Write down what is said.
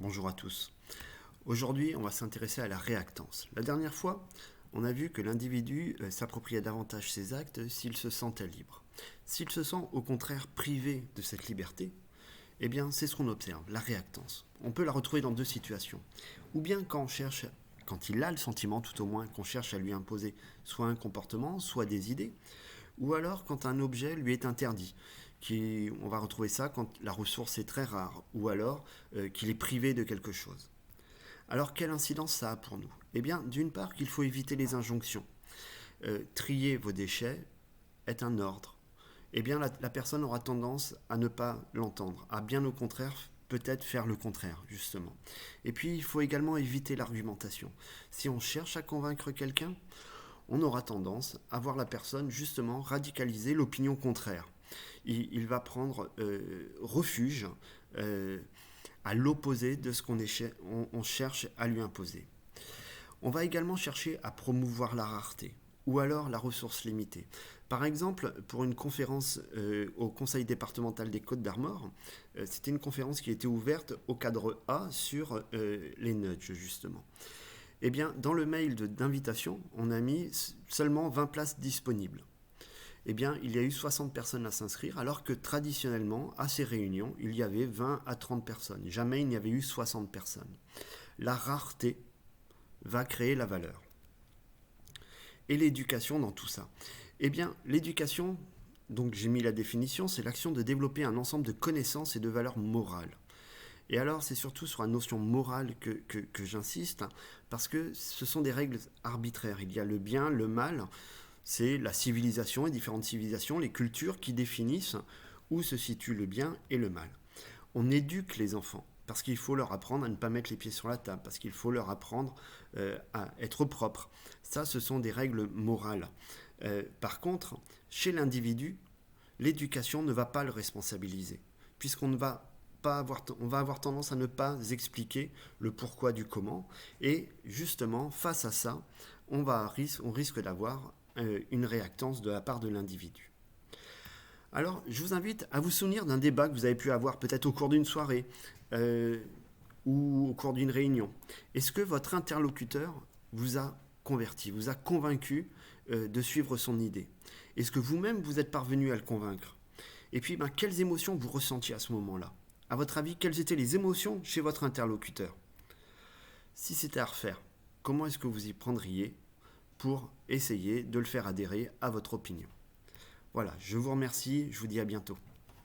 Bonjour à tous. Aujourd'hui, on va s'intéresser à la réactance. La dernière fois, on a vu que l'individu s'appropriait davantage ses actes s'il se sentait libre. S'il se sent au contraire privé de cette liberté, eh bien, c'est ce qu'on observe, la réactance. On peut la retrouver dans deux situations. Ou bien quand il a le sentiment tout au moins qu'on cherche à lui imposer soit un comportement, soit des idées, ou alors quand un objet lui est interdit. On va retrouver ça quand la ressource est très rare, ou alors qu'il est privé de quelque chose. Alors quelle incidence ça a pour nous? Eh bien, d'une part qu'il faut éviter les injonctions. Trier vos déchets est un ordre. Eh bien, la personne aura tendance à ne pas l'entendre, à bien au contraire peut-être faire le contraire, justement. Et puis, il faut également éviter l'argumentation. Si on cherche à convaincre quelqu'un, on aura tendance à voir la personne justement radicaliser l'opinion contraire. Il va prendre refuge à l'opposé de ce qu'on cherche à lui imposer. On va également chercher à promouvoir la rareté ou alors la ressource limitée. Par exemple, pour une conférence au Conseil départemental des Côtes-d'Armor, c'était une conférence qui était ouverte au cadre A sur les nudges, justement. Eh bien, dans le mail d'invitation, on a mis seulement 20 places disponibles. Eh bien, il y a eu 60 personnes à s'inscrire, alors que traditionnellement, à ces réunions, il y avait 20 à 30 personnes. Jamais il n'y avait eu 60 personnes. La rareté va créer la valeur. Et l'éducation dans tout ça? Eh bien, l'éducation, donc j'ai mis la définition, c'est l'action de développer un ensemble de connaissances et de valeurs morales. Et alors, c'est surtout sur la notion morale que j'insiste, parce que ce sont des règles arbitraires. Il y a le bien, le mal, c'est la civilisation, les différentes civilisations, les cultures qui définissent où se situe le bien et le mal. On éduque les enfants, parce qu'il faut leur apprendre à ne pas mettre les pieds sur la table, parce qu'il faut leur apprendre à être propre. Ça, ce sont des règles morales. Par contre, chez l'individu, l'éducation ne va pas le responsabiliser, puisqu'on ne va on va avoir tendance à ne pas expliquer le pourquoi du comment. Et justement, face à ça, on risque d'avoir une réactance de la part de l'individu. Alors, je vous invite à vous souvenir d'un débat que vous avez pu avoir peut-être au cours d'une soirée ou au cours d'une réunion. Est-ce que votre interlocuteur vous a converti, vous a convaincu de suivre son idée? Est-ce que vous-même vous êtes parvenu à le convaincre? Et puis, quelles émotions vous ressentiez à ce moment-là? À votre avis, quelles étaient les émotions chez votre interlocuteur? Si c'était à refaire, comment est-ce que vous y prendriez pour essayer de le faire adhérer à votre opinion? Voilà, je vous remercie, je vous dis à bientôt.